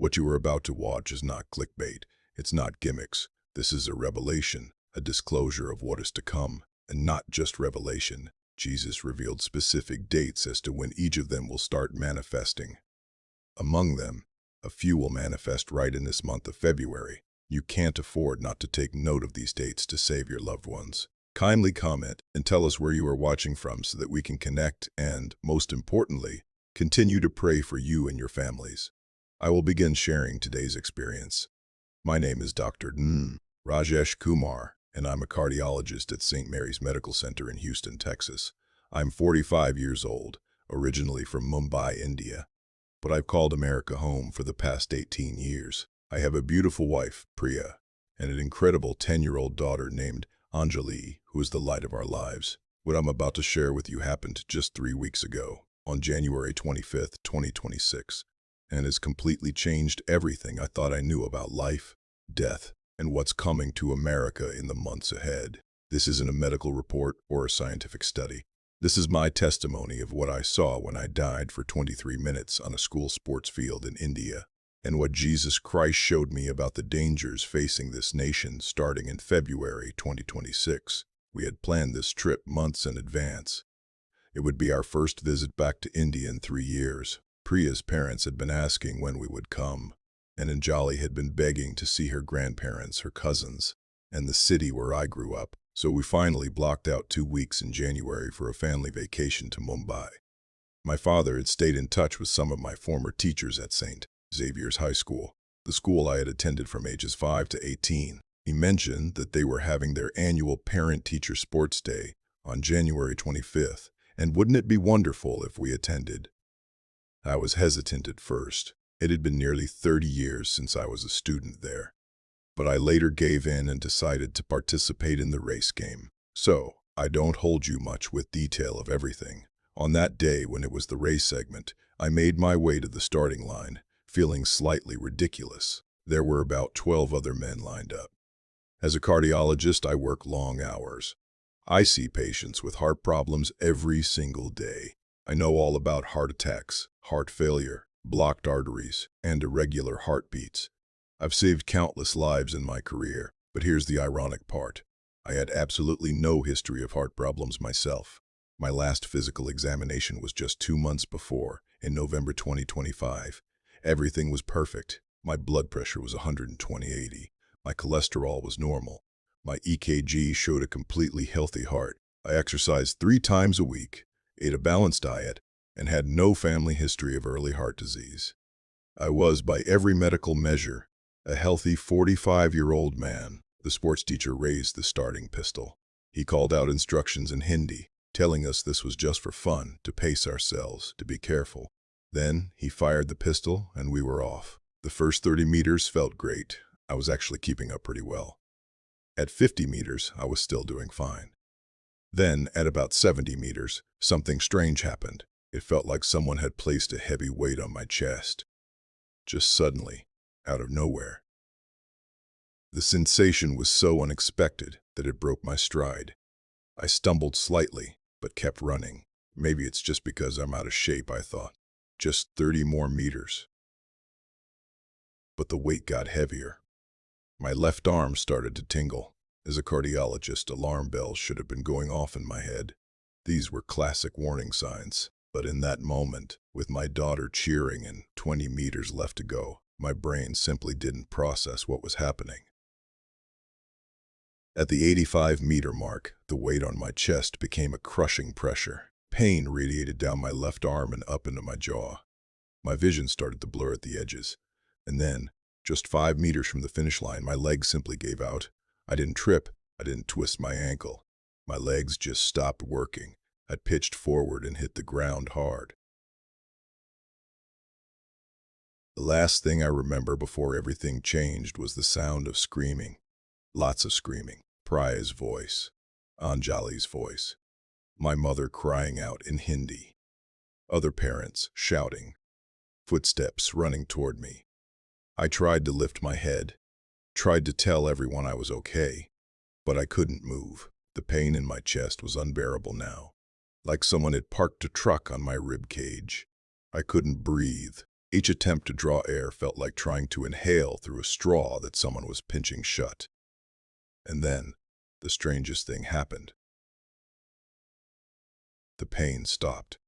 What you are about to watch is not clickbait. It's not gimmicks. This is a revelation, a disclosure of what is to come. And not just revelation. Jesus revealed specific dates as to when each of them will start manifesting. Among them, a few will manifest right in this month of February. You can't afford not to take note of these dates to save your loved ones. Kindly comment and tell us where you are watching from so that we can connect and, most importantly, continue to pray for you and your families. I will begin sharing today's experience. My name is Dr. Rajesh Kumar, and I'm a cardiologist at St. Mary's Medical Center in Houston, Texas. I'm 45 years old, originally from Mumbai, India, but I've called America home for the past 18 years. I have a beautiful wife, Priya, and an incredible 10-year-old daughter named Anjali, who is the light of our lives. What I'm about to share with you happened just 3 weeks ago, on January 25th, 2026, and has completely changed everything I thought I knew about life, death, and what's coming to America in the months ahead. This isn't a medical report or a scientific study. This is my testimony of what I saw when I died for 23 minutes on a school sports field in India, and what Jesus Christ showed me about the dangers facing this nation starting in February 2026. We had planned this trip months in advance. It would be our first visit back to India in 3 years. Priya's parents had been asking when we would come, and Anjali had been begging to see her grandparents, her cousins, and the city where I grew up. So we finally blocked out 2 weeks in January for a family vacation to Mumbai. My father had stayed in touch with some of my former teachers at St. Xavier's High School, the school I had attended from ages 5 to 18. He mentioned that they were having their annual parent-teacher sports day on January 25th, and wouldn't it be wonderful if we attended? I was hesitant at first. It had been nearly 30 years since I was a student there. But I later gave in and decided to participate in the race game. So, I don't hold you much with detail of everything. On that day when it was the race segment, I made my way to the starting line, feeling slightly ridiculous. There were about 12 other men lined up. As a cardiologist, I work long hours. I see patients with heart problems every single day. I know all about heart attacks, heart failure, blocked arteries, and irregular heartbeats. I've saved countless lives in my career, but here's the ironic part. I had absolutely no history of heart problems myself. My last physical examination was just 2 months before, in November 2025. Everything was perfect. My blood pressure was 120/80. My cholesterol was normal. My EKG showed a completely healthy heart. I exercised 3 times a week, ate a balanced diet, and had no family history of early heart disease. I was, by every medical measure, a healthy 45-year-old man. The sports teacher raised the starting pistol. He called out instructions in Hindi, telling us this was just for fun, to pace ourselves, to be careful. Then he fired the pistol and we were off. The first 30 meters felt great. I was actually keeping up pretty well. At 50 meters, I was still doing fine. Then, at about 70 meters, something strange happened. It felt like someone had placed a heavy weight on my chest. Just suddenly, out of nowhere. The sensation was so unexpected that it broke my stride. I stumbled slightly, but kept running. Maybe it's just because I'm out of shape, I thought. Just 30 more meters. But the weight got heavier. My left arm started to tingle. As a cardiologist, alarm bells should have been going off in my head. These were classic warning signs. But in that moment, with my daughter cheering and 20 meters left to go, my brain simply didn't process what was happening. At the 85-meter mark, the weight on my chest became a crushing pressure. Pain radiated down my left arm and up into my jaw. My vision started to blur at the edges. And then, just 5 meters from the finish line, my legs simply gave out. I didn't trip. I didn't twist my ankle. My legs just stopped working. I pitched forward and hit the ground hard. The last thing I remember before everything changed was the sound of screaming. Lots of screaming. Priya's voice. Anjali's voice. My mother crying out in Hindi. Other parents shouting. Footsteps running toward me. I tried to lift my head. Tried to tell everyone I was okay. But I couldn't move. The pain in my chest was unbearable now. Like someone had parked a truck on my rib cage. I couldn't breathe. Each attempt to draw air felt like trying to inhale through a straw that someone was pinching shut. And then, the strangest thing happened. The pain stopped.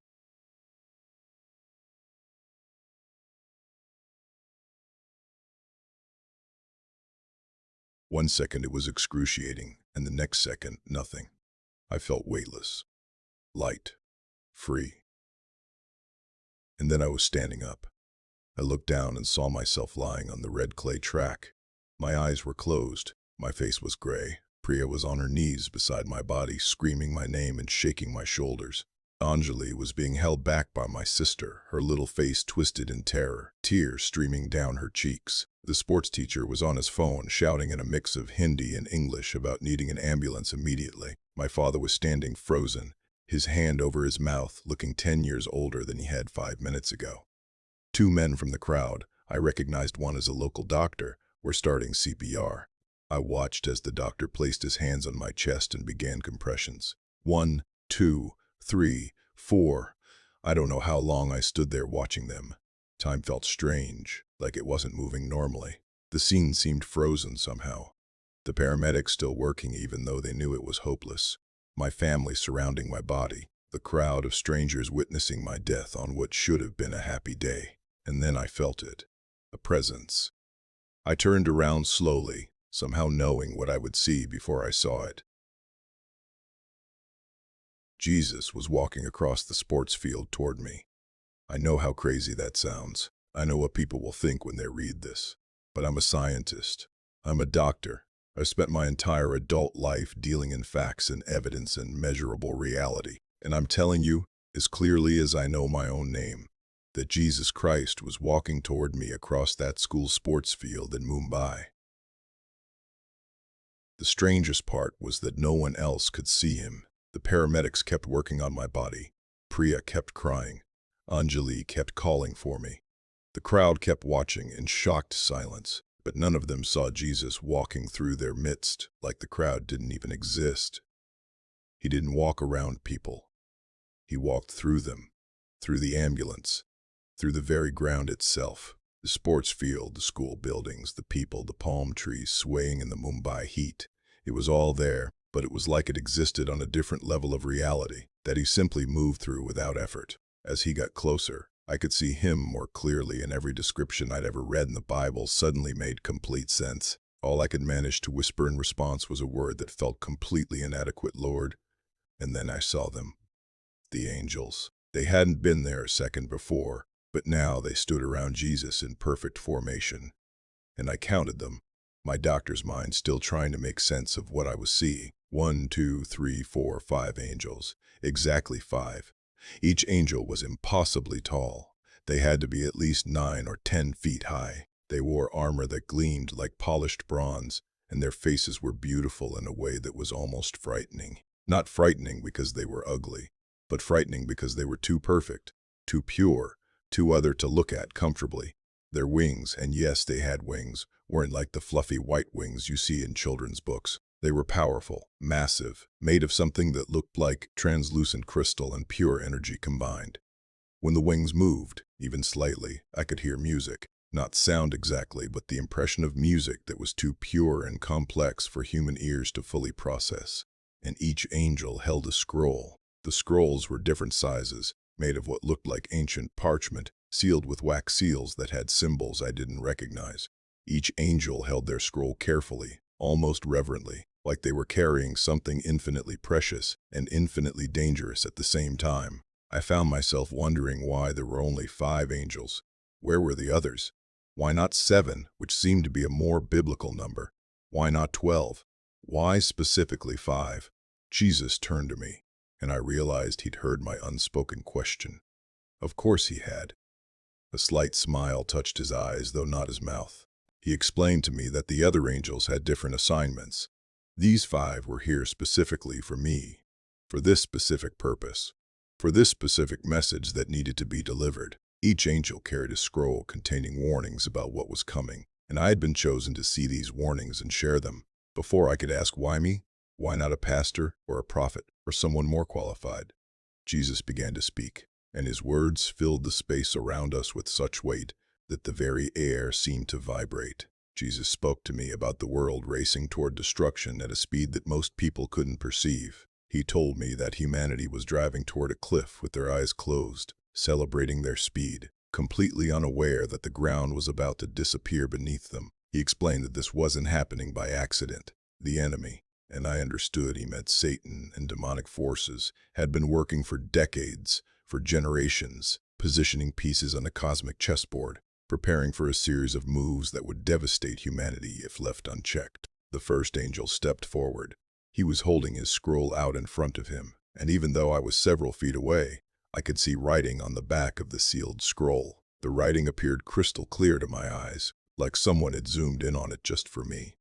One second it was excruciating, and the next second, nothing. I felt weightless, light, free. And then I was standing up. I looked down and saw myself lying on the red clay track. My eyes were closed. My face was gray. Priya was on her knees beside my body, screaming my name and shaking my shoulders. Anjali was being held back by my sister, her little face twisted in terror, tears streaming down her cheeks. The sports teacher was on his phone, shouting in a mix of Hindi and English about needing an ambulance immediately. My father was standing frozen, his hand over his mouth, looking 10 years older than he had 5 minutes ago. Two men from the crowd, I recognized one as a local doctor, were starting CPR. I watched as the doctor placed his hands on my chest and began compressions. 1, 2, 3, 4. I don't know how long I stood there watching them. Time felt strange, like it wasn't moving normally. The scene seemed frozen somehow. The paramedics still working even though they knew it was hopeless. My family surrounding my body. The crowd of strangers witnessing my death on what should have been a happy day. And then I felt it. A presence. I turned around slowly, somehow knowing what I would see before I saw it. Jesus was walking across the sports field toward me. I know how crazy that sounds. I know what people will think when they read this. But I'm a scientist. I'm a doctor. I've spent my entire adult life dealing in facts and evidence and measurable reality. And I'm telling you, as clearly as I know my own name, that Jesus Christ was walking toward me across that school sports field in Mumbai. The strangest part was that no one else could see him. The paramedics kept working on my body. Priya kept crying. Anjali kept calling for me. The crowd kept watching in shocked silence, but none of them saw Jesus walking through their midst like the crowd didn't even exist. He didn't walk around people. He walked through them, through the ambulance, through the very ground itself. The sports field, the school buildings, the people, the palm trees swaying in the Mumbai heat. It was all there, but it was like it existed on a different level of reality that he simply moved through without effort. As he got closer, I could see him more clearly, and every description I'd ever read in the Bible suddenly made complete sense. All I could manage to whisper in response was a word that felt completely inadequate: Lord. And then I saw them. The angels. They hadn't been there a second before, but now they stood around Jesus in perfect formation. And I counted them, my doctor's mind still trying to make sense of what I was seeing. 1, 2, 3, 4, 5 angels. Exactly 5. Each angel was impossibly tall. They had to be at least 9 or 10 feet high. They wore armor that gleamed like polished bronze, and their faces were beautiful in a way that was almost frightening. Not frightening because they were ugly, but frightening because they were too perfect, too pure, too other to look at comfortably. Their wings, and yes, they had wings, weren't like the fluffy white wings you see in children's books. They were powerful, massive, made of something that looked like translucent crystal and pure energy combined. When the wings moved, even slightly, I could hear music. Not sound exactly, but the impression of music that was too pure and complex for human ears to fully process. And each angel held a scroll. The scrolls were different sizes, made of what looked like ancient parchment, sealed with wax seals that had symbols I didn't recognize. Each angel held their scroll carefully, almost reverently, like they were carrying something infinitely precious and infinitely dangerous at the same time. I found myself wondering why there were only 5 angels. Where were the others? Why not 7, which seemed to be a more biblical number? Why not 12? Why specifically 5? Jesus turned to me, and I realized he'd heard my unspoken question. Of course he had. A slight smile touched his eyes, though not his mouth. He explained to me that the other angels had different assignments. These 5 were here specifically for me, for this specific purpose, for this specific message that needed to be delivered. Each angel carried a scroll containing warnings about what was coming, and I had been chosen to see these warnings and share them. Before I could ask why me, why not a pastor or a prophet or someone more qualified, Jesus began to speak. and his words filled the space around us with such weight that the very air seemed to vibrate. Jesus spoke to me about the world racing toward destruction at a speed that most people couldn't perceive. He told me that humanity was driving toward a cliff with their eyes closed, celebrating their speed, completely unaware that the ground was about to disappear beneath them. He explained that this wasn't happening by accident. The enemy, and I understood he meant Satan and demonic forces, had been working for decades, for generations, positioning pieces on a cosmic chessboard, preparing for a series of moves that would devastate humanity if left unchecked. The first angel stepped forward. He was holding his scroll out in front of him, and even though I was several feet away, I could see writing on the back of the sealed scroll. The writing appeared crystal clear to my eyes, like someone had zoomed in on it just for me.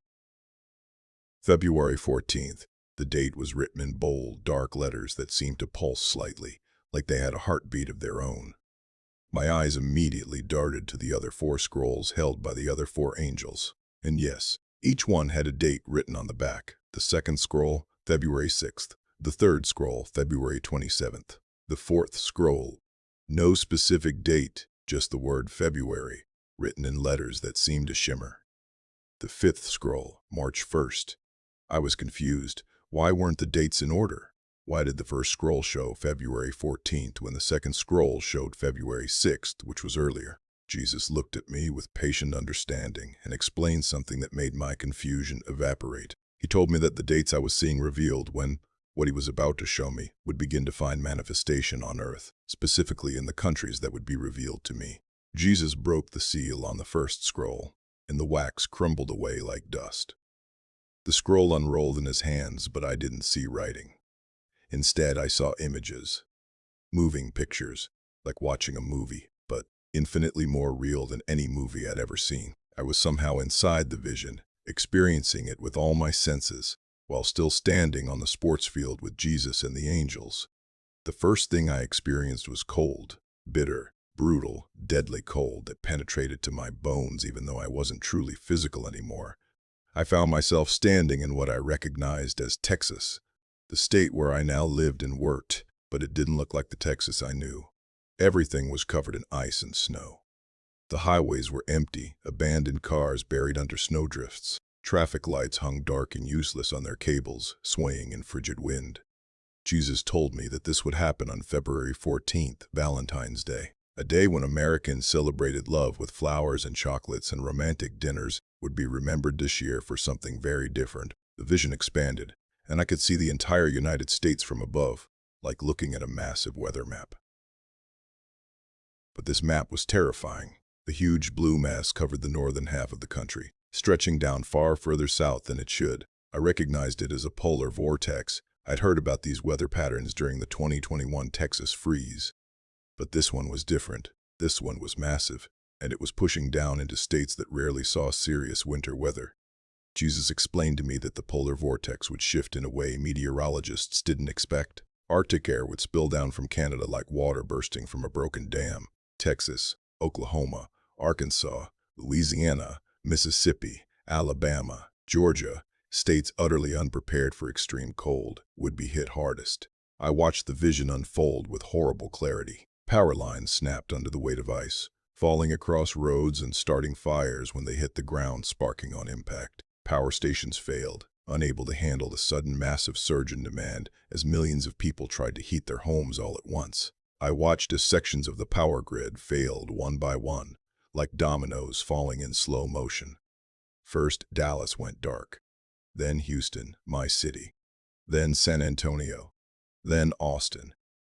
February 14th. The date was written in bold, dark letters that seemed to pulse slightly, like they had a heartbeat of their own. My eyes immediately darted to the other 4 scrolls held by the other 4 angels. And yes, each one had a date written on the back. The second scroll, February 6th. The third scroll, February 27th. The fourth scroll, no specific date, just the word February, written in letters that seemed to shimmer. The fifth scroll, March 1st. I was confused. Why weren't the dates in order? Why did the first scroll show February 14th when the second scroll showed February 6th, which was earlier? Jesus looked at me with patient understanding and explained something that made my confusion evaporate. He told me that the dates I was seeing revealed when what he was about to show me would begin to find manifestation on earth, specifically in the countries that would be revealed to me. Jesus broke the seal on the first scroll, and the wax crumbled away like dust. The scroll unrolled in his hands, but I didn't see writing. Instead, I saw images, moving pictures, like watching a movie, but infinitely more real than any movie I'd ever seen. I was somehow inside the vision, experiencing it with all my senses, while still standing on the sports field with Jesus and the angels. The first thing I experienced was cold, bitter, brutal, deadly cold that penetrated to my bones even though I wasn't truly physical anymore. I found myself standing in what I recognized as Texas, the state where I now lived and worked, but it didn't look like the Texas I knew. Everything was covered in ice and snow. The highways were empty, abandoned cars buried under snowdrifts. Traffic lights hung dark and useless on their cables, swaying in frigid wind. Jesus told me that this would happen on February 14th, Valentine's Day. A day when Americans celebrated love with flowers and chocolates and romantic dinners would be remembered this year for something very different. The vision expanded, and I could see the entire United States from above, like looking at a massive weather map. But this map was terrifying. The huge blue mass covered the northern half of the country, stretching down far further south than it should. I recognized it as a polar vortex. I'd heard about these weather patterns during the 2021 Texas freeze. But this one was different. This one was massive, and it was pushing down into states that rarely saw serious winter weather. Jesus explained to me that the polar vortex would shift in a way meteorologists didn't expect. Arctic air would spill down from Canada like water bursting from a broken dam. Texas, Oklahoma, Arkansas, Louisiana, Mississippi, Alabama, Georgia, states utterly unprepared for extreme cold, would be hit hardest. I watched the vision unfold with horrible clarity. Power lines snapped under the weight of ice, falling across roads and starting fires when they hit the ground, sparking on impact. Power stations failed, unable to handle the sudden massive surge in demand as millions of people tried to heat their homes all at once. I watched as sections of the power grid failed one by one, like dominoes falling in slow motion. First, Dallas went dark, then Houston, my city, then San Antonio, then Austin,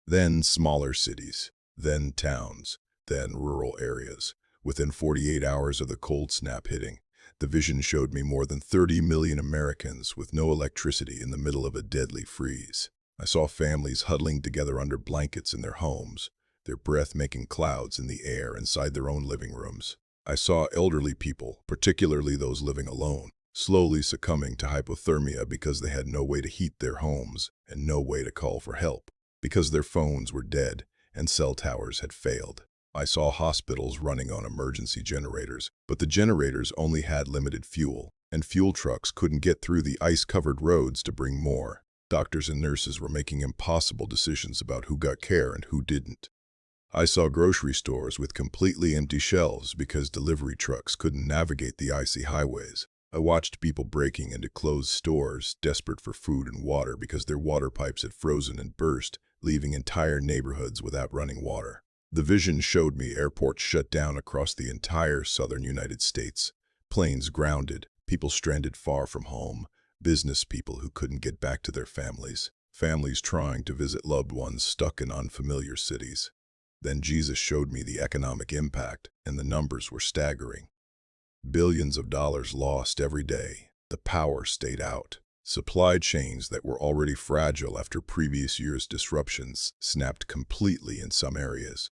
then smaller cities, then towns, then rural areas. Within 48 hours of the cold snap hitting, the vision showed me more than 30 million Americans with no electricity in the middle of a deadly freeze. I saw families huddling together under blankets in their homes, their breath making clouds in the air inside their own living rooms. I saw elderly people, particularly those living alone, slowly succumbing to hypothermia because they had no way to heat their homes and no way to call for help, because their phones were dead and cell towers had failed. I saw hospitals running on emergency generators, but the generators only had limited fuel, and fuel trucks couldn't get through the ice-covered roads to bring more. Doctors and nurses were making impossible decisions about who got care and who didn't. I saw grocery stores with completely empty shelves because delivery trucks couldn't navigate the icy highways. I watched people breaking into closed stores, desperate for food and water because their water pipes had frozen and burst, leaving entire neighborhoods without running water. The vision showed me airports shut down across the entire southern United States, planes grounded, people stranded far from home, business people who couldn't get back to their families, families trying to visit loved ones stuck in unfamiliar cities. Then Jesus showed me the economic impact, and the numbers were staggering. Billions of dollars lost every day. The power stayed out. Supply chains that were already fragile after previous years' disruptions snapped completely in some areas.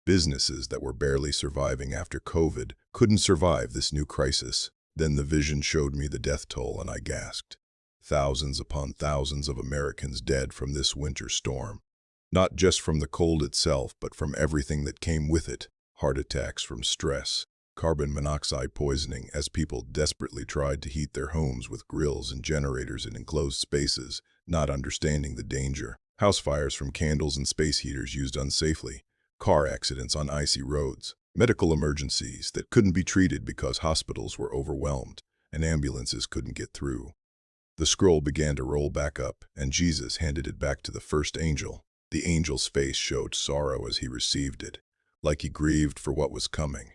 Businesses that were barely surviving after COVID couldn't survive this new crisis. Then the vision showed me the death toll, and I gasped. Thousands upon thousands of Americans dead from this winter storm. Not just from the cold itself, but from everything that came with it. Heart attacks from stress, carbon monoxide poisoning as people desperately tried to heat their homes with grills and generators in enclosed spaces, not understanding the danger. House fires from candles and space heaters used unsafely. Car accidents on icy roads. Medical emergencies that couldn't be treated because hospitals were overwhelmed and ambulances couldn't get through. The scroll began to roll back up, and Jesus handed it back to the first angel. The angel's face showed sorrow as he received it, like he grieved for what was coming.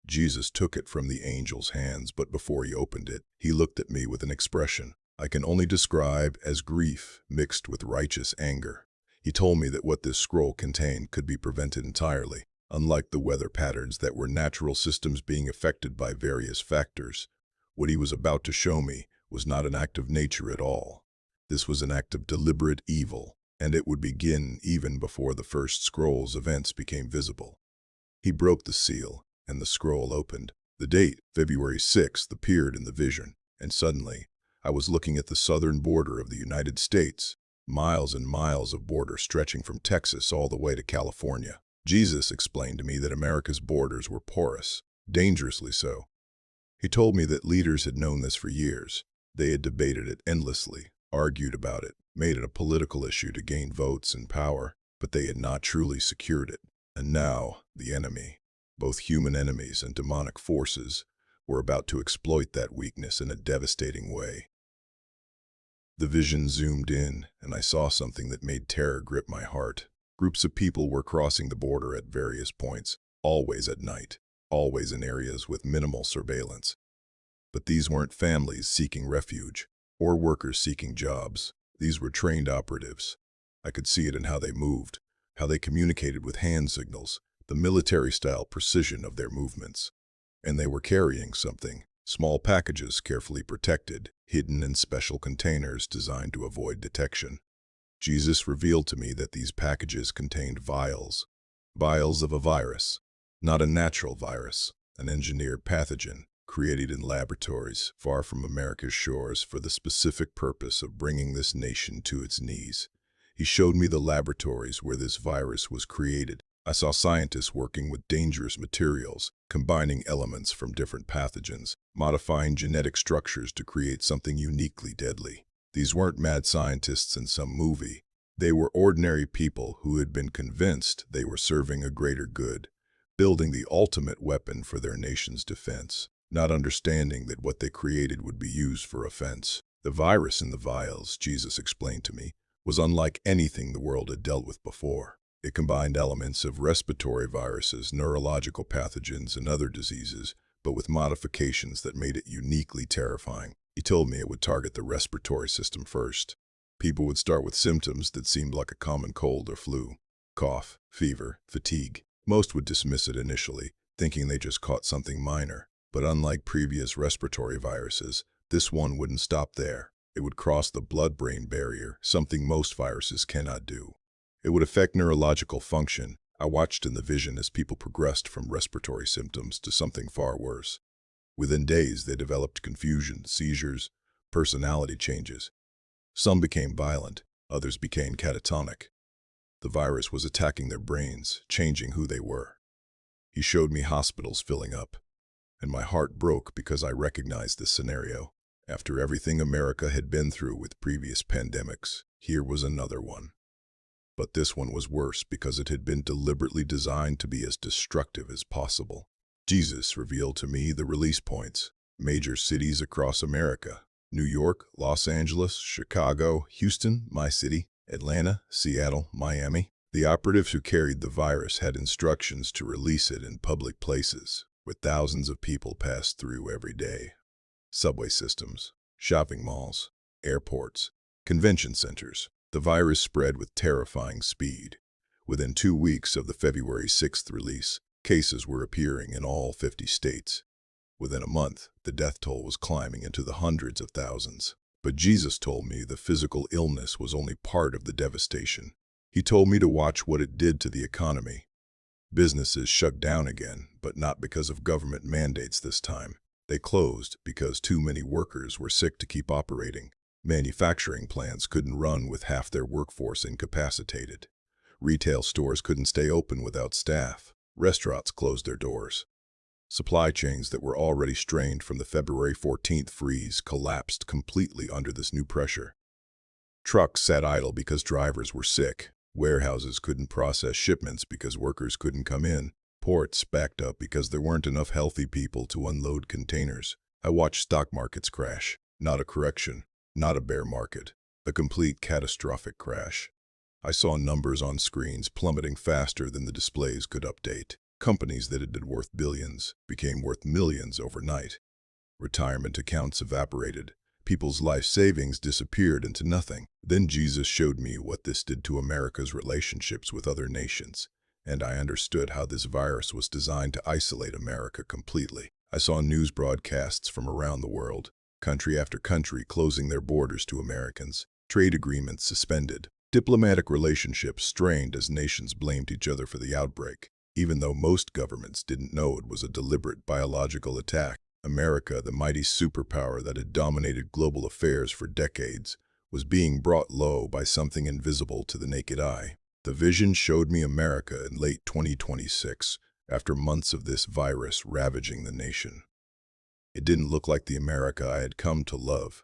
Jesus took it from the angel's hands, but before he opened it, he looked at me with an expression I can only describe as grief mixed with righteous anger. He told me that what this scroll contained could be prevented entirely, unlike the weather patterns that were natural systems being affected by various factors. What he was about to show me was not an act of nature at all. This was an act of deliberate evil, and it would begin even before the first scroll's events became visible. He broke the seal, and the scroll opened. The date, February 6th, appeared in the vision, and suddenly, I was looking at the southern border of the United States, miles and miles of border stretching from Texas all the way to California. Jesus explained to me that America's borders were porous, dangerously so. He told me that leaders had known this for years. They had debated it endlessly, argued about it, made it a political issue to gain votes and power, but they had not truly secured it. And now, the enemy, both human enemies and demonic forces, were about to exploit that weakness in a devastating way. The vision zoomed in, and I saw something that made terror grip my heart. Groups of people were crossing the border at various points, always at night, always in areas with minimal surveillance. But these weren't families seeking refuge, or workers seeking jobs. These were trained operatives. I could see it in how they moved, how they communicated with hand signals, the military-style precision of their movements. And they were carrying something, small packages carefully protected, hidden in special containers designed to avoid detection. Jesus revealed to me that these packages contained vials of a virus, not a natural virus, an engineered pathogen created in laboratories far from America's shores for the specific purpose of bringing this nation to its knees. He showed me the laboratories where this virus was created. I saw scientists working with dangerous materials, combining elements from different pathogens, modifying genetic structures to create something uniquely deadly. These weren't mad scientists in some movie. They were ordinary people who had been convinced they were serving a greater good, building the ultimate weapon for their nation's defense, not understanding that what they created would be used for offense. The virus in the vials, Jesus explained to me, was unlike anything the world had dealt with before. It combined elements of respiratory viruses, neurological pathogens, and other diseases, but with modifications that made it uniquely terrifying. He told me it would target the respiratory system first. People would start with symptoms that seemed like a common cold or flu. Cough, fever, fatigue. Most would dismiss it initially, thinking they just caught something minor. But unlike previous respiratory viruses, this one wouldn't stop there. It would cross the blood-brain barrier, something most viruses cannot do. It would affect neurological function. I watched in the vision as people progressed from respiratory symptoms to something far worse. Within days, they developed confusion, seizures, personality changes. Some became violent, others became catatonic. The virus was attacking their brains, changing who they were. He showed me hospitals filling up, and my heart broke because I recognized this scenario. After everything America had been through with previous pandemics, here was another one. But this one was worse because it had been deliberately designed to be as destructive as possible. Jesus revealed to me the release points, major cities across America: New York, Los Angeles, Chicago, Houston, my city, Atlanta, Seattle, Miami. The operatives who carried the virus had instructions to release it in public places, where thousands of people passed through every day. Subway systems, shopping malls, airports, convention centers. The virus spread with terrifying speed. Within 2 weeks of the February 6th release, cases were appearing in all 50 states. Within a month, the death toll was climbing into the hundreds of thousands. But Jesus told me the physical illness was only part of the devastation. He told me to watch what it did to the economy. Businesses shut down again, but not because of government mandates this time. They closed because too many workers were sick to keep operating. Manufacturing plants couldn't run with half their workforce incapacitated. Retail stores couldn't stay open without staff. Restaurants closed their doors. Supply chains that were already strained from the February 14th freeze collapsed completely under this new pressure. Trucks sat idle because drivers were sick. Warehouses couldn't process shipments because workers couldn't come in. Ports backed up because there weren't enough healthy people to unload containers. I watched stock markets crash. Not a correction, not a bear market, a complete catastrophic crash. I saw numbers on screens plummeting faster than the displays could update. Companies that had been worth billions became worth millions overnight. Retirement accounts evaporated. People's life savings disappeared into nothing. Then Jesus showed me what this did to America's relationships with other nations, and I understood how this virus was designed to isolate America completely. I saw news broadcasts from around the world, country after country closing their borders to Americans, trade agreements suspended, diplomatic relationships strained as nations blamed each other for the outbreak, even though most governments didn't know it was a deliberate biological attack. America, the mighty superpower that had dominated global affairs for decades, was being brought low by something invisible to the naked eye. The vision showed me America in late 2026, after months of this virus ravaging the nation. It didn't look like the America I had come to love.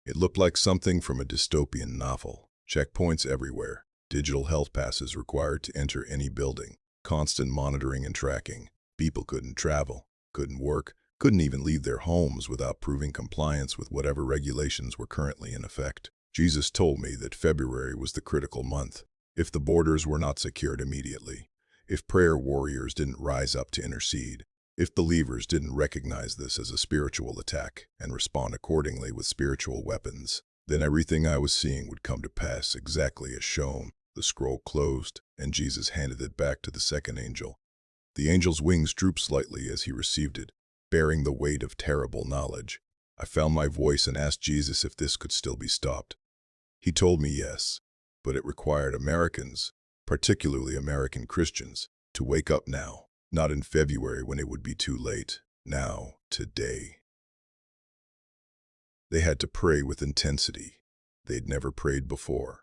It looked like something from a dystopian novel. Checkpoints everywhere, digital health passes required to enter any building, constant monitoring and tracking. People couldn't travel, couldn't work, couldn't even leave their homes without proving compliance with whatever regulations were currently in effect. Jesus told me that February was the critical month. If the borders were not secured immediately, if prayer warriors didn't rise up to intercede, if believers didn't recognize this as a spiritual attack and respond accordingly with spiritual weapons, then everything I was seeing would come to pass exactly as shown. The scroll closed, and Jesus handed it back to the second angel. The angel's wings drooped slightly as he received it, bearing the weight of terrible knowledge. I found my voice and asked Jesus if this could still be stopped. He told me yes, but it required Americans, particularly American Christians, to wake up now, not in February when it would be too late. Now, today. They had to pray with intensity they'd never prayed before.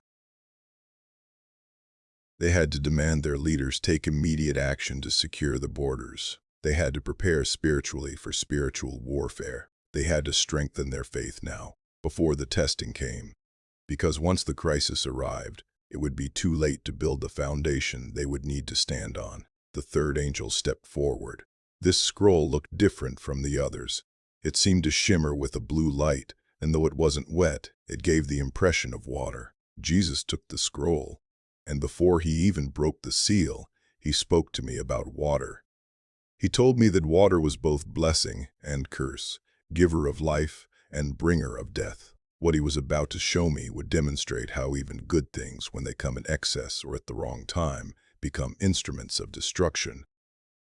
They had to demand their leaders take immediate action to secure the borders. They had to prepare spiritually for spiritual warfare. They had to strengthen their faith now, before the testing came. Because once the crisis arrived, it would be too late to build the foundation they would need to stand on. The third angel stepped forward. This scroll looked different from the others. It seemed to shimmer with a blue light, and though it wasn't wet, it gave the impression of water. Jesus took the scroll, and before he even broke the seal, he spoke to me about water. He told me that water was both blessing and curse, giver of life and bringer of death. What he was about to show me would demonstrate how even good things, when they come in excess or at the wrong time, become instruments of destruction.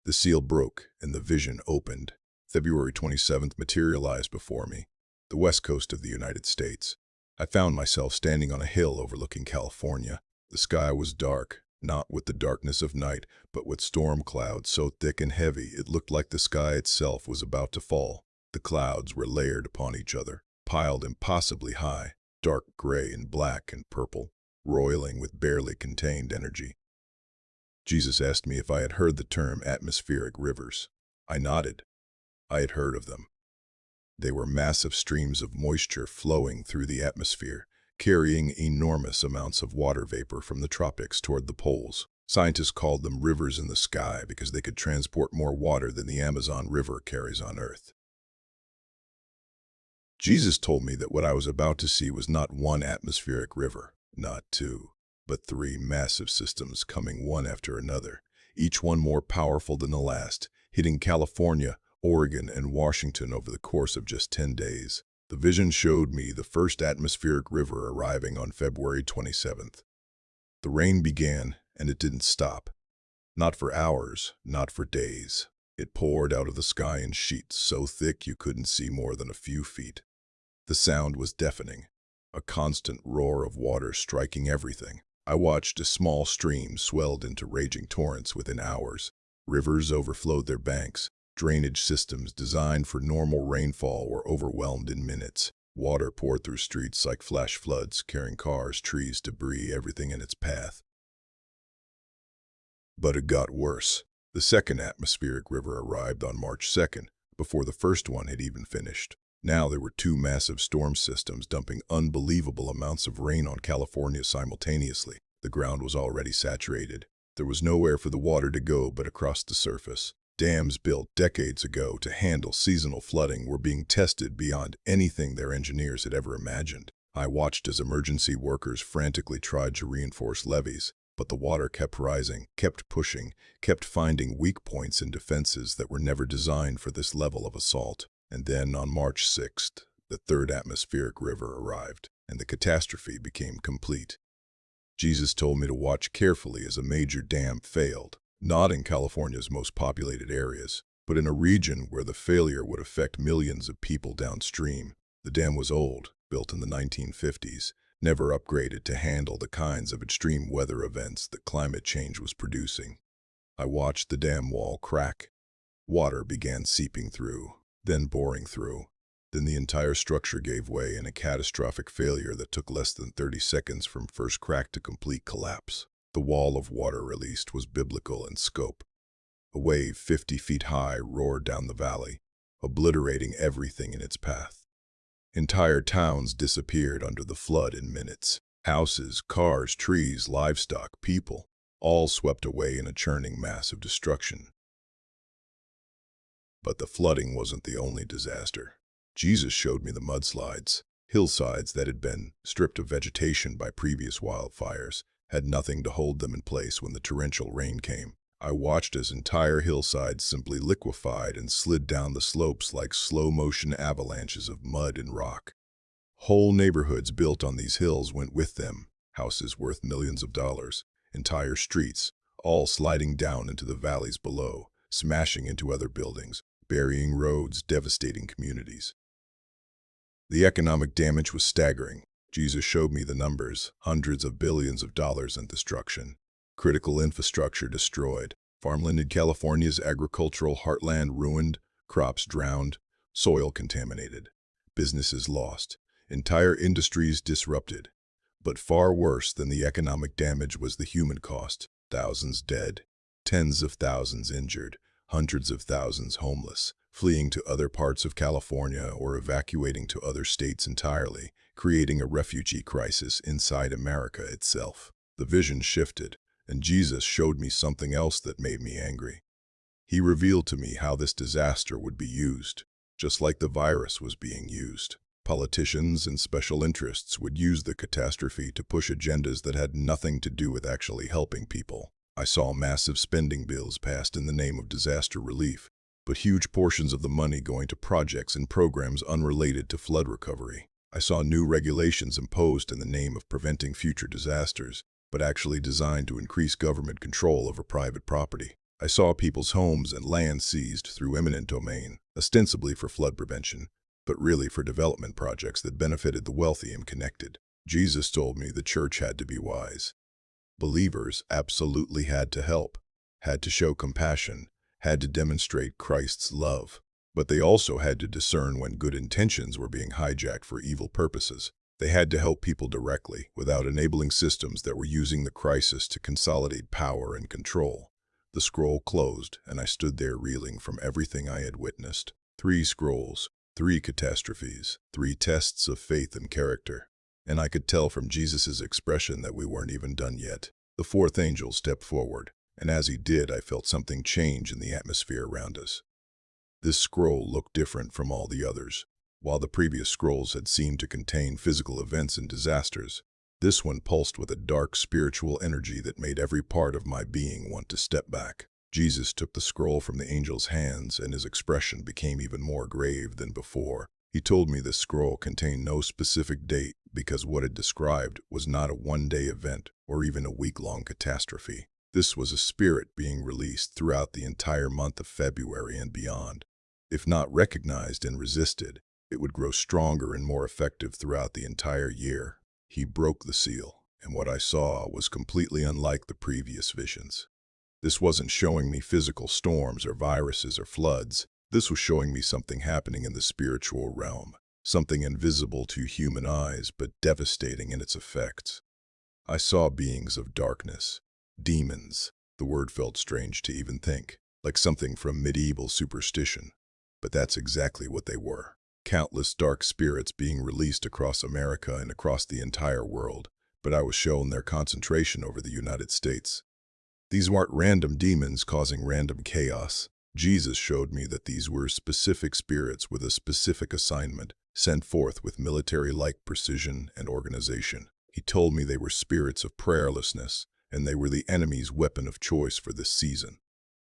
The seal broke and the vision opened. February 27th materialized before me, the west coast of the United States. I found myself standing on a hill overlooking California. The sky was dark, not with the darkness of night, but with storm clouds so thick and heavy it looked like the sky itself was about to fall. The clouds were layered upon each other, piled impossibly high, dark gray and black and purple, roiling with barely contained energy. Jesus asked me if I had heard the term atmospheric rivers. I nodded. I had heard of them. They were massive streams of moisture flowing through the atmosphere, carrying enormous amounts of water vapor from the tropics toward the poles. Scientists called them rivers in the sky because they could transport more water than the Amazon River carries on Earth. Jesus told me that what I was about to see was not one atmospheric river, not two, but three massive systems coming one after another, each one more powerful than the last, hitting California, Oregon, and Washington over the course of just 10 days. The vision showed me the first atmospheric river arriving on February 27th. The rain began, and it didn't stop. Not for hours, not for days. It poured out of the sky in sheets so thick you couldn't see more than a few feet. The sound was deafening, a constant roar of water striking everything. I watched as small streams swelled into raging torrents within hours. Rivers overflowed their banks. Drainage systems designed for normal rainfall were overwhelmed in minutes. Water poured through streets like flash floods, carrying cars, trees, debris, everything in its path. But it got worse. The second atmospheric river arrived on March 2nd, before the first one had even finished. Now there were two massive storm systems dumping unbelievable amounts of rain on California simultaneously. The ground was already saturated. There was nowhere for the water to go but across the surface. Dams built decades ago to handle seasonal flooding were being tested beyond anything their engineers had ever imagined. I watched as emergency workers frantically tried to reinforce levees, but the water kept rising, kept pushing, kept finding weak points in defenses that were never designed for this level of assault. And then, on March 6th, the third atmospheric river arrived, and the catastrophe became complete. Jesus told me to watch carefully as a major dam failed, not in California's most populated areas, but in a region where the failure would affect millions of people downstream. The dam was old, built in the 1950s, never upgraded to handle the kinds of extreme weather events that climate change was producing. I watched the dam wall crack. Water began seeping through, then boring through. Then the entire structure gave way in a catastrophic failure that took less than 30 seconds from first crack to complete collapse. The wall of water released was biblical in scope. A wave 50 feet high roared down the valley, obliterating everything in its path. Entire towns disappeared under the flood in minutes. Houses, cars, trees, livestock, people, all swept away in a churning mass of destruction. But the flooding wasn't the only disaster. Jesus showed me the mudslides. Hillsides that had been stripped of vegetation by previous wildfires had nothing to hold them in place when the torrential rain came. I watched as entire hillsides simply liquefied and slid down the slopes like slow-motion avalanches of mud and rock. Whole neighborhoods built on these hills went with them, houses worth millions of dollars, entire streets, all sliding down into the valleys below, smashing into other buildings, burying roads, devastating communities. The economic damage was staggering. Jesus showed me the numbers, hundreds of billions of dollars in destruction. Critical infrastructure destroyed, farmland in California's agricultural heartland ruined, crops drowned, soil contaminated, businesses lost, entire industries disrupted. But far worse than the economic damage was the human cost. Thousands dead, tens of thousands injured, hundreds of thousands homeless, fleeing to other parts of California or evacuating to other states entirely, creating a refugee crisis inside America itself. The vision shifted, and Jesus showed me something else that made me angry. He revealed to me how this disaster would be used, just like the virus was being used. Politicians and special interests would use the catastrophe to push agendas that had nothing to do with actually helping people. I saw massive spending bills passed in the name of disaster relief, but huge portions of the money going to projects and programs unrelated to flood recovery. I saw new regulations imposed in the name of preventing future disasters, but actually designed to increase government control over private property. I saw people's homes and land seized through eminent domain, ostensibly for flood prevention, but really for development projects that benefited the wealthy and connected. Jesus told me the church had to be wise. Believers absolutely had to help, had to show compassion, had to demonstrate Christ's love, but they also had to discern when good intentions were being hijacked for evil purposes. They had to help people directly, without enabling systems that were using the crisis to consolidate power and control. The scroll closed, and I stood there reeling from everything I had witnessed. 3 scrolls, 3 catastrophes, 3 tests of faith and character. And I could tell from Jesus' expression that we weren't even done yet. The 4th angel stepped forward, and as he did, I felt something change in the atmosphere around us. This scroll looked different from all the others. While the previous scrolls had seemed to contain physical events and disasters, this one pulsed with a dark spiritual energy that made every part of my being want to step back. Jesus took the scroll from the angel's hands, and his expression became even more grave than before. He told me this scroll contained no specific date because what it described was not a one-day event or even a week-long catastrophe. This was a spirit being released throughout the entire month of February and beyond. If not recognized and resisted, it would grow stronger and more effective throughout the entire year. He broke the seal, and what I saw was completely unlike the previous visions. This wasn't showing me physical storms or viruses or floods. This was showing me something happening in the spiritual realm, something invisible to human eyes but devastating in its effects. I saw beings of darkness, demons. The word felt strange to even think, like something from medieval superstition. But that's exactly what they were. Countless dark spirits being released across America and across the entire world, but I was shown their concentration over the United States. These weren't random demons causing random chaos. Jesus showed me that these were specific spirits with a specific assignment, sent forth with military-like precision and organization. He told me they were spirits of prayerlessness, and they were the enemy's weapon of choice for this season.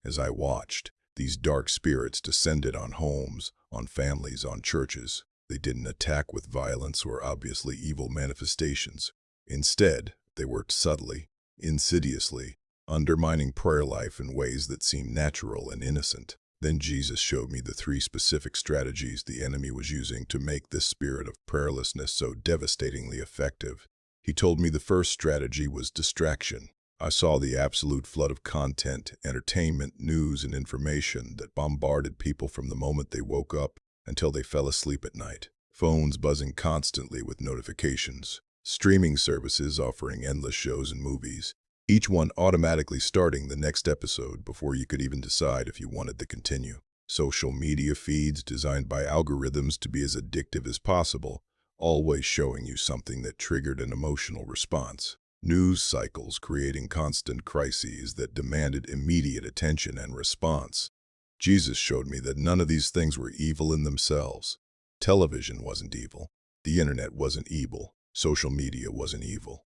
As I watched, these dark spirits descended on homes, on families, on churches. They didn't attack with violence or obviously evil manifestations. Instead, they worked subtly, insidiously, undermining prayer life in ways that seemed natural and innocent. Then Jesus showed me the 3 specific strategies the enemy was using to make this spirit of prayerlessness so devastatingly effective. He told me the first strategy was distraction. I saw the absolute flood of content, entertainment, news, and information that bombarded people from the moment they woke up until they fell asleep at night. Phones buzzing constantly with notifications, streaming services offering endless shows and movies, each one automatically starting the next episode before you could even decide if you wanted to continue. Social media feeds designed by algorithms to be as addictive as possible, always showing you something that triggered an emotional response. News cycles creating constant crises that demanded immediate attention and response. Jesus showed me that none of these things were evil in themselves. Television wasn't evil. The internet wasn't evil. Social media wasn't evil.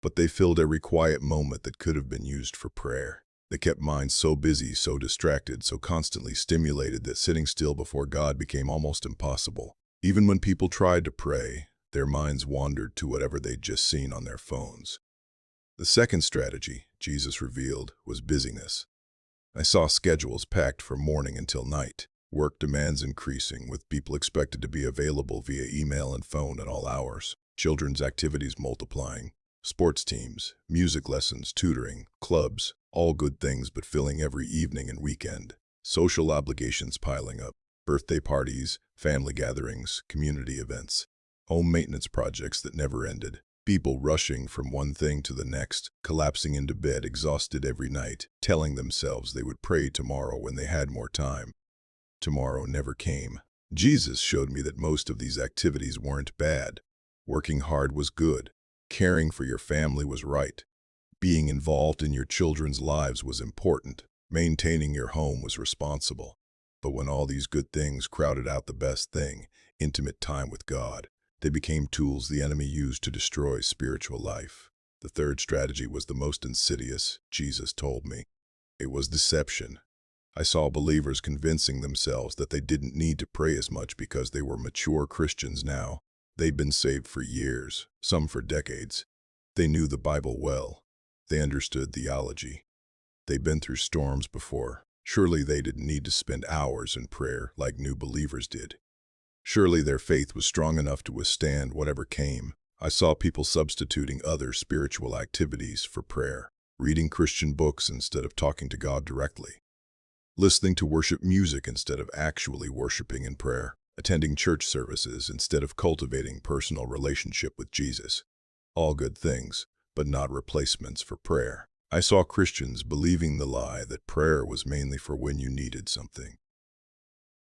But they filled every quiet moment that could have been used for prayer. They kept minds so busy, so distracted, so constantly stimulated that sitting still before God became almost impossible. Even when people tried to pray, their minds wandered to whatever they'd just seen on their phones. The second strategy, Jesus revealed, was busyness. I saw schedules packed from morning until night, work demands increasing, with people expected to be available via email and phone at all hours, children's activities multiplying, sports teams, music lessons, tutoring, clubs, all good things but filling every evening and weekend, social obligations piling up, birthday parties, family gatherings, community events, home maintenance projects that never ended, people rushing from one thing to the next, collapsing into bed exhausted every night, telling themselves they would pray tomorrow when they had more time. Tomorrow never came. Jesus showed me that most of these activities weren't bad. Working hard was good. Caring for your family was right. Being involved in your children's lives was important. Maintaining your home was responsible. But when all these good things crowded out the best thing, intimate time with God, they became tools the enemy used to destroy spiritual life. The third strategy was the most insidious, Jesus told me. It was deception. I saw believers convincing themselves that they didn't need to pray as much because they were mature Christians now. They'd been saved for years, some for decades. They knew the Bible well. They understood theology. They'd been through storms before. Surely they didn't need to spend hours in prayer like new believers did. Surely their faith was strong enough to withstand whatever came. I saw people substituting other spiritual activities for prayer, reading Christian books instead of talking to God directly, listening to worship music instead of actually worshiping in prayer, attending church services instead of cultivating personal relationship with Jesus. All good things, but not replacements for prayer. I saw Christians believing the lie that prayer was mainly for when you needed something.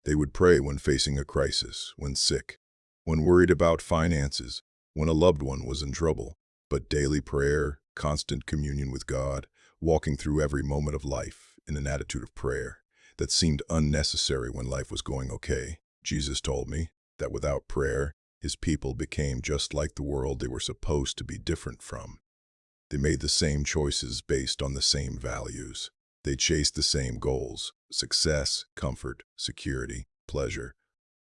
They would pray when facing a crisis, when sick, when worried about finances, when a loved one was in trouble. But daily prayer, constant communion with God, walking through every moment of life in an attitude of prayer, that seemed unnecessary when life was going okay. Jesus told me that without prayer, his people became just like the world they were supposed to be different from. They made the same choices based on the same values. They chased the same goals: success, comfort, security, pleasure.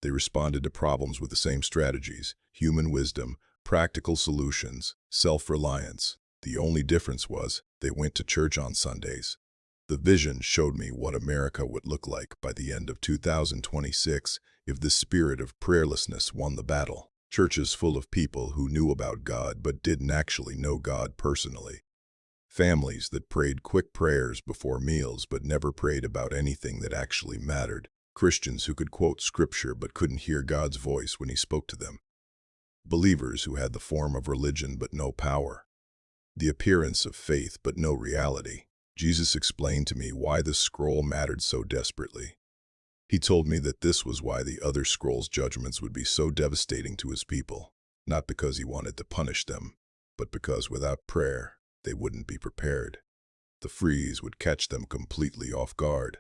They responded to problems with the same strategies: human wisdom, practical solutions, self-reliance. The only difference was they went to church on Sundays. The vision showed me what America would look like by the end of 2026 if the spirit of prayerlessness won the battle. Churches full of people who knew about God but didn't actually know God personally. Families that prayed quick prayers before meals but never prayed about anything that actually mattered. Christians who could quote scripture but couldn't hear God's voice when he spoke to them. Believers who had the form of religion but no power. The appearance of faith but no reality. Jesus explained to me why this scroll mattered so desperately. He told me that this was why the other scroll's judgments would be so devastating to his people, not because he wanted to punish them, but because without prayer, they wouldn't be prepared. The freeze would catch them completely off guard.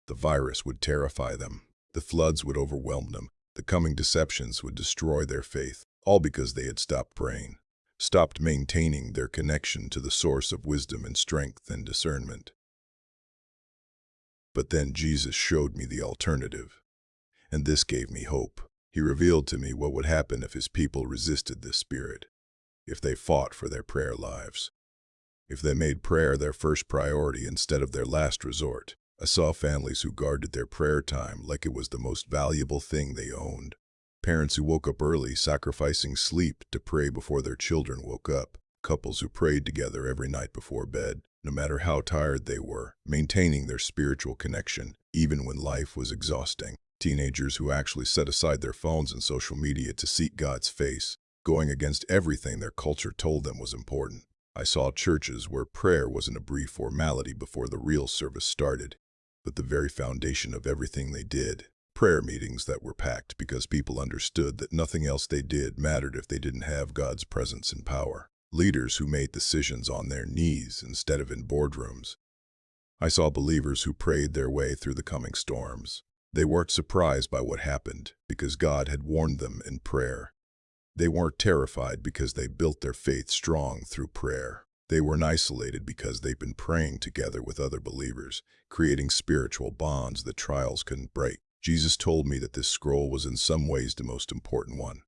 The virus would terrify them. The floods would overwhelm them. The coming deceptions would destroy their faith, all because they had stopped praying, stopped maintaining their connection to the source of wisdom and strength and discernment. But then Jesus showed me the alternative, and this gave me hope. He revealed to me what would happen if his people resisted this spirit, if they fought for their prayer lives, if they made prayer their first priority instead of their last resort. I saw families who guarded their prayer time like it was the most valuable thing they owned. Parents who woke up early, sacrificing sleep to pray before their children woke up. Couples who prayed together every night before bed, no matter how tired they were, maintaining their spiritual connection, even when life was exhausting. Teenagers who actually set aside their phones and social media to seek God's face, going against everything their culture told them was important. I saw churches where prayer wasn't a brief formality before the real service started, but the very foundation of everything they did. Prayer meetings that were packed because people understood that nothing else they did mattered if they didn't have God's presence and power. Leaders who made decisions on their knees instead of in boardrooms. I saw believers who prayed their way through the coming storms. They weren't surprised by what happened because God had warned them in prayer. They weren't terrified because they built their faith strong through prayer. They weren't isolated because they'd been praying together with other believers, creating spiritual bonds that trials couldn't break. Jesus told me that this scroll was in some ways the most important one,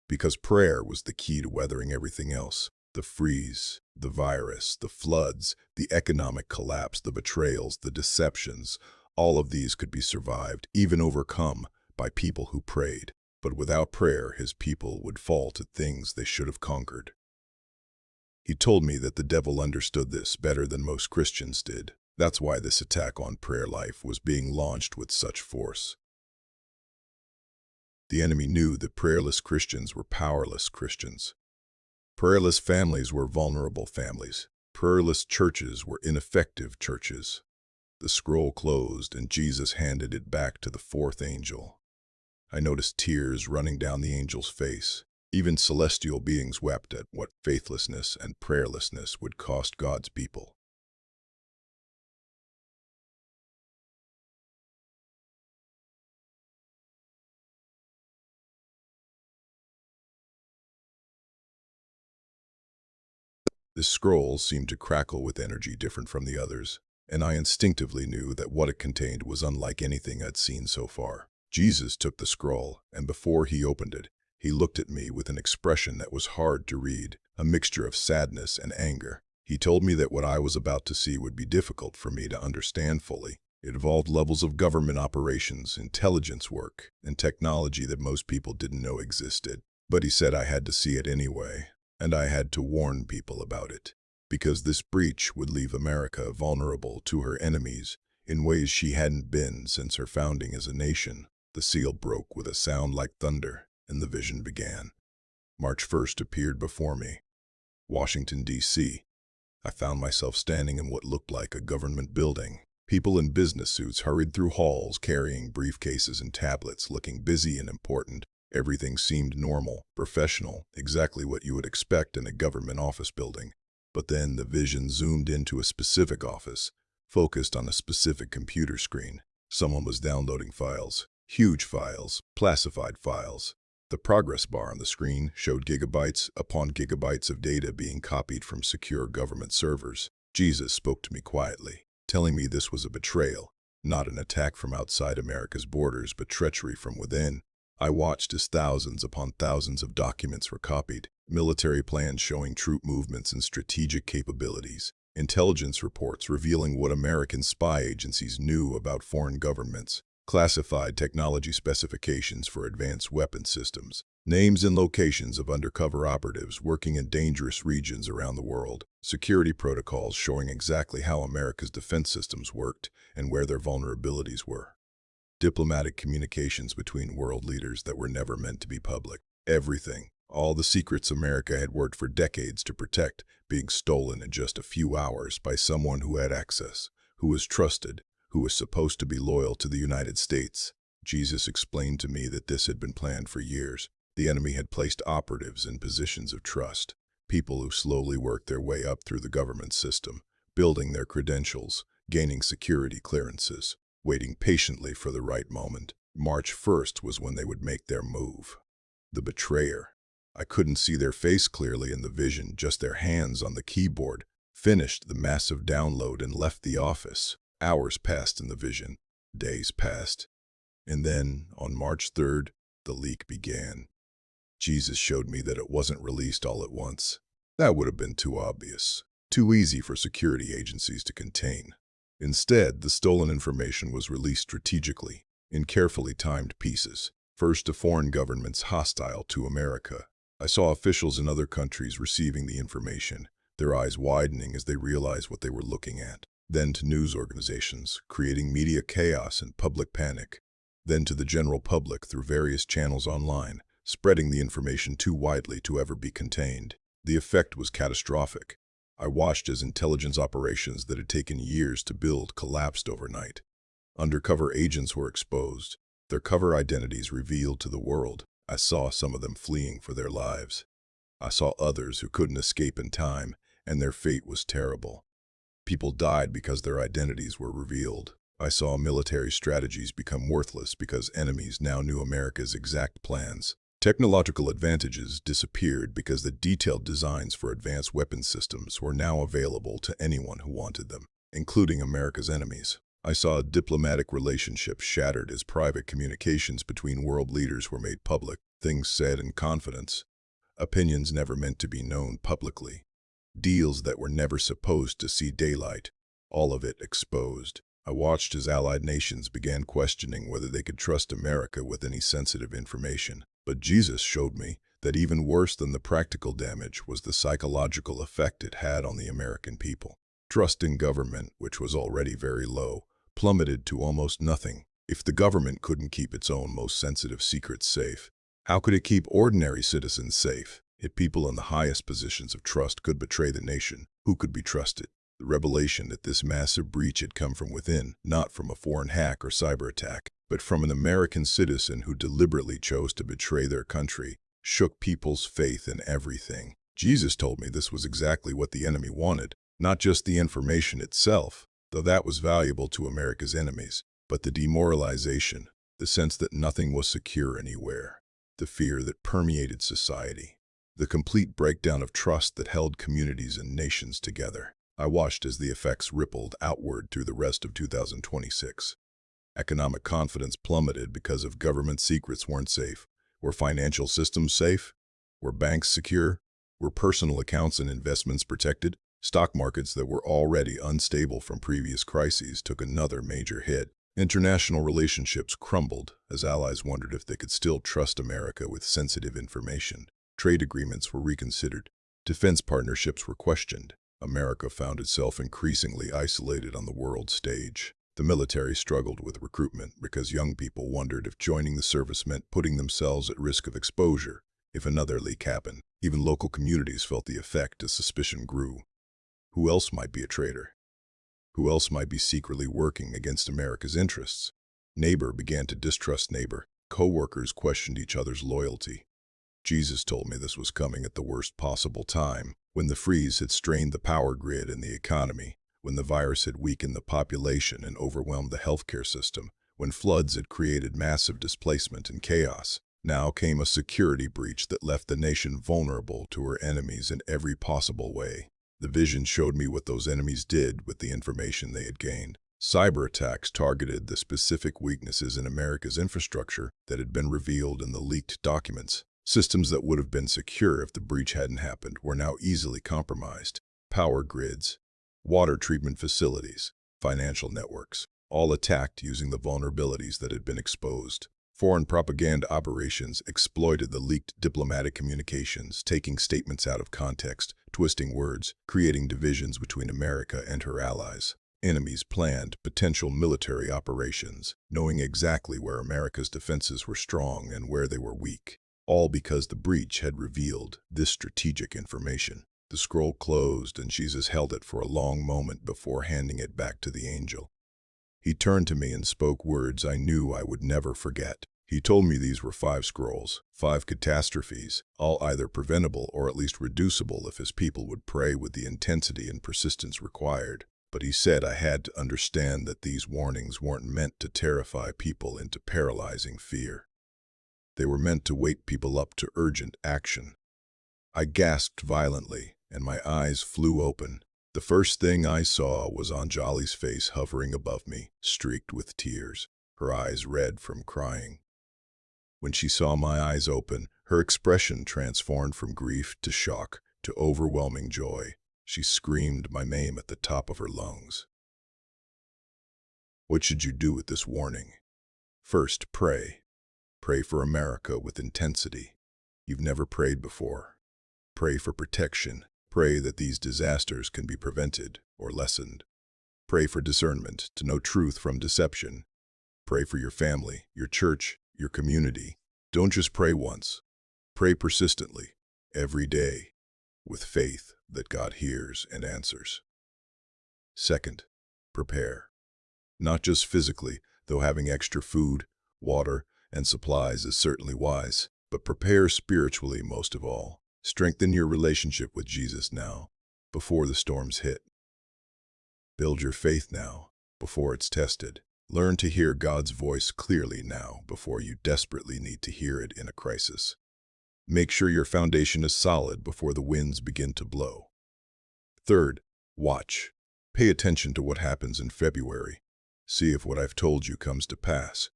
because prayer was the key to weathering everything else. The freeze, the virus, the floods, the economic collapse, the betrayals, the deceptions, all of these could be survived, even overcome, by people who prayed. But without prayer, his people would fall to things they should have conquered. He told me that the devil understood this better than most Christians did. That's why this attack on prayer life was being launched with such force. The enemy knew that prayerless Christians were powerless Christians. Prayerless families were vulnerable families. Prayerless churches were ineffective churches. The scroll closed, and Jesus handed it back to the fourth angel. I noticed tears running down the angel's face. Even celestial beings wept at what faithlessness and prayerlessness would cost God's people. This scroll seemed to crackle with energy different from the others, and I instinctively knew that what it contained was unlike anything I'd seen so far. Jesus took the scroll, and before he opened it, he looked at me with an expression that was hard to read, a mixture of sadness and anger. He told me that what I was about to see would be difficult for me to understand fully. It involved levels of government operations, intelligence work, and technology that most people didn't know existed. But he said I had to see it anyway, and I had to warn people about it, because this breach would leave America vulnerable to her enemies in ways she hadn't been since her founding as a nation. The seal broke with a sound like thunder, and the vision began. March 1st appeared before me. Washington, D.C. I found myself standing in what looked like a government building. People in business suits hurried through halls, carrying briefcases and tablets, looking busy and important. Everything seemed normal, professional, exactly what you would expect in a government office building. But then the vision zoomed into a specific office, focused on a specific computer screen. Someone was downloading files, huge files, classified files. The progress bar on the screen showed gigabytes upon gigabytes of data being copied from secure government servers. Jesus spoke to me quietly, telling me this was a betrayal, not an attack from outside America's borders, but treachery from within. I watched as thousands upon thousands of documents were copied, military plans showing troop movements and strategic capabilities, intelligence reports revealing what American spy agencies knew about foreign governments, classified technology specifications for advanced weapon systems, names and locations of undercover operatives working in dangerous regions around the world, security protocols showing exactly how America's defense systems worked and where their vulnerabilities were, diplomatic communications between world leaders that were never meant to be public. Everything, all the secrets America had worked for decades to protect, being stolen in just a few hours by someone who had access, who was trusted, who was supposed to be loyal to the United States. Jesus explained to me that this had been planned for years. The enemy had placed operatives in positions of trust, people who slowly worked their way up through the government system, building their credentials, gaining security clearances, waiting patiently for the right moment. March 1st was when they would make their move. The betrayer. I couldn't see their face clearly in the vision, just their hands on the keyboard, finished the massive download and left the office. Hours passed in the vision, days passed, and then, on March 3rd, the leak began. Jesus showed me that it wasn't released all at once. That would have been too obvious, too easy for security agencies to contain. Instead, the stolen information was released strategically, in carefully timed pieces, first to foreign governments hostile to America. I saw officials in other countries receiving the information, their eyes widening as they realized what they were looking at. Then to news organizations, creating media chaos and public panic. Then to the general public through various channels online, spreading the information too widely to ever be contained. The effect was catastrophic. I watched as intelligence operations that had taken years to build collapsed overnight. Undercover agents were exposed, their cover identities revealed to the world. I saw some of them fleeing for their lives. I saw others who couldn't escape in time, and their fate was terrible. People died because their identities were revealed. I saw military strategies become worthless because enemies now knew America's exact plans. Technological advantages disappeared because the detailed designs for advanced weapon systems were now available to anyone who wanted them, including America's enemies. I saw diplomatic relationships shattered as private communications between world leaders were made public, things said in confidence, opinions never meant to be known publicly. Deals that were never supposed to see daylight, all of it exposed. I watched as allied nations began questioning whether they could trust America with any sensitive information. But Jesus showed me that even worse than the practical damage was the psychological effect it had on the American people. Trust in government, which was already very low, plummeted to almost nothing. If the government couldn't keep its own most sensitive secrets safe, how could it keep ordinary citizens safe? If people in the highest positions of trust could betray the nation, who could be trusted? The revelation that this massive breach had come from within, not from a foreign hack or cyber attack, but from an American citizen who deliberately chose to betray their country, shook people's faith in everything. Jesus told me this was exactly what the enemy wanted, not just the information itself, though that was valuable to America's enemies, but the demoralization, the sense that nothing was secure anywhere, the fear that permeated society, the complete breakdown of trust that held communities and nations together. I watched as the effects rippled outward through the rest of 2026. Economic confidence plummeted because government secrets weren't safe. Were financial systems safe? Were banks secure? Were personal accounts and investments protected? Stock markets that were already unstable from previous crises took another major hit. International relationships crumbled as allies wondered if they could still trust America with sensitive information. Trade agreements were reconsidered. Defense partnerships were questioned. America found itself increasingly isolated on the world stage. The military struggled with recruitment because young people wondered if joining the service meant putting themselves at risk of exposure if another leak happened. Even local communities felt the effect as suspicion grew. Who else might be a traitor? Who else might be secretly working against America's interests? Neighbor began to distrust neighbor. Co-workers questioned each other's loyalty. Jesus told me this was coming at the worst possible time, when the freeze had strained the power grid and the economy, when the virus had weakened the population and overwhelmed the healthcare system, when floods had created massive displacement and chaos. Now came a security breach that left the nation vulnerable to her enemies in every possible way. The vision showed me what those enemies did with the information they had gained. Cyber attacks targeted the specific weaknesses in America's infrastructure that had been revealed in the leaked documents. Systems that would have been secure if the breach hadn't happened were now easily compromised. Power grids, water treatment facilities, financial networks, all attacked using the vulnerabilities that had been exposed. Foreign propaganda operations exploited the leaked diplomatic communications, taking statements out of context, twisting words, creating divisions between America and her allies. Enemies planned potential military operations, knowing exactly where America's defenses were strong and where they were weak, all because the breach had revealed this strategic information. The scroll closed and Jesus held it for a long moment before handing it back to the angel. He turned to me and spoke words I knew I would never forget. He told me these were 5 scrolls, 5 catastrophes, all either preventable or at least reducible if his people would pray with the intensity and persistence required. But he said I had to understand that these warnings weren't meant to terrify people into paralyzing fear. They were meant to wake people up to urgent action. I gasped violently, and my eyes flew open. The first thing I saw was Anjali's face hovering above me, streaked with tears, her eyes red from crying. When she saw my eyes open, her expression transformed from grief to shock to overwhelming joy. She screamed my name at the top of her lungs. What should you do with this warning? First, pray. Pray for America with intensity. You've never prayed before. Pray for protection. Pray that these disasters can be prevented or lessened. Pray for discernment to know truth from deception. Pray for your family, your church, your community. Don't just pray once. Pray persistently, every day, with faith that God hears and answers. Second, prepare. Not just physically, though having extra food, water, and supplies is certainly wise, but prepare spiritually most of all. Strengthen your relationship with Jesus now, before the storms hit. Build your faith now, before it's tested. Learn to hear God's voice clearly now, before you desperately need to hear it in a crisis. Make sure your foundation is solid before the winds begin to blow. Third, watch. Pay attention to what happens in February. See if what I've told you comes to pass.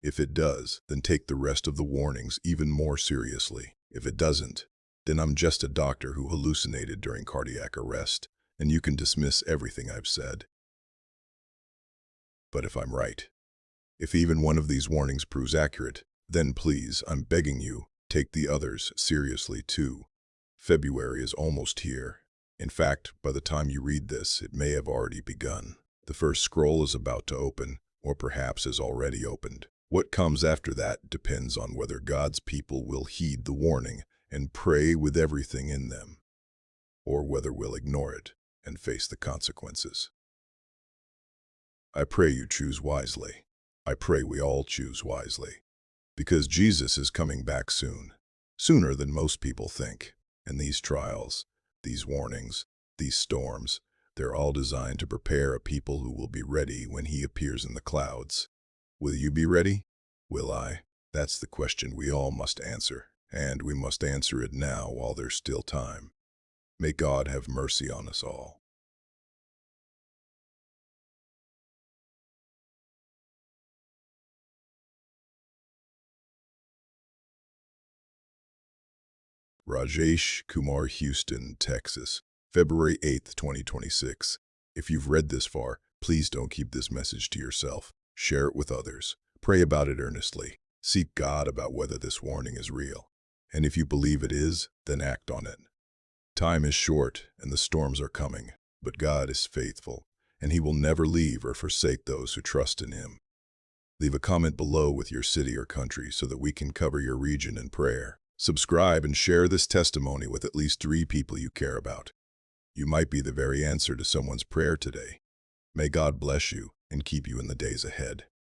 If it does, then take the rest of the warnings even more seriously. If it doesn't, then I'm just a doctor who hallucinated during cardiac arrest, and you can dismiss everything I've said. But if I'm right, if even one of these warnings proves accurate, then please, I'm begging you, take the others seriously too. February is almost here. In fact, by the time you read this, it may have already begun. The first scroll is about to open, or perhaps has already opened. What comes after that depends on whether God's people will heed the warning and pray with everything in them, or whether we'll ignore it and face the consequences. I pray you choose wisely. I pray we all choose wisely, because Jesus is coming back soon, sooner than most people think. And these trials, these warnings, these storms, they're all designed to prepare a people who will be ready when he appears in the clouds. Will you be ready? Will I? That's the question we all must answer. And we must answer it now while there's still time. May God have mercy on us all. Rajesh Kumar, Houston, Texas, February 8th, 2026. If you've read this far, please don't keep this message to yourself. Share it with others. Pray about it earnestly. Seek God about whether this warning is real. And if you believe it is, then act on it. Time is short and the storms are coming, but God is faithful, and he will never leave or forsake those who trust in him. Leave a comment below with your city or country so that we can cover your region in prayer. Subscribe and share this testimony with at least 3 people you care about. You might be the very answer to someone's prayer today. May God bless you and keep you in the days ahead.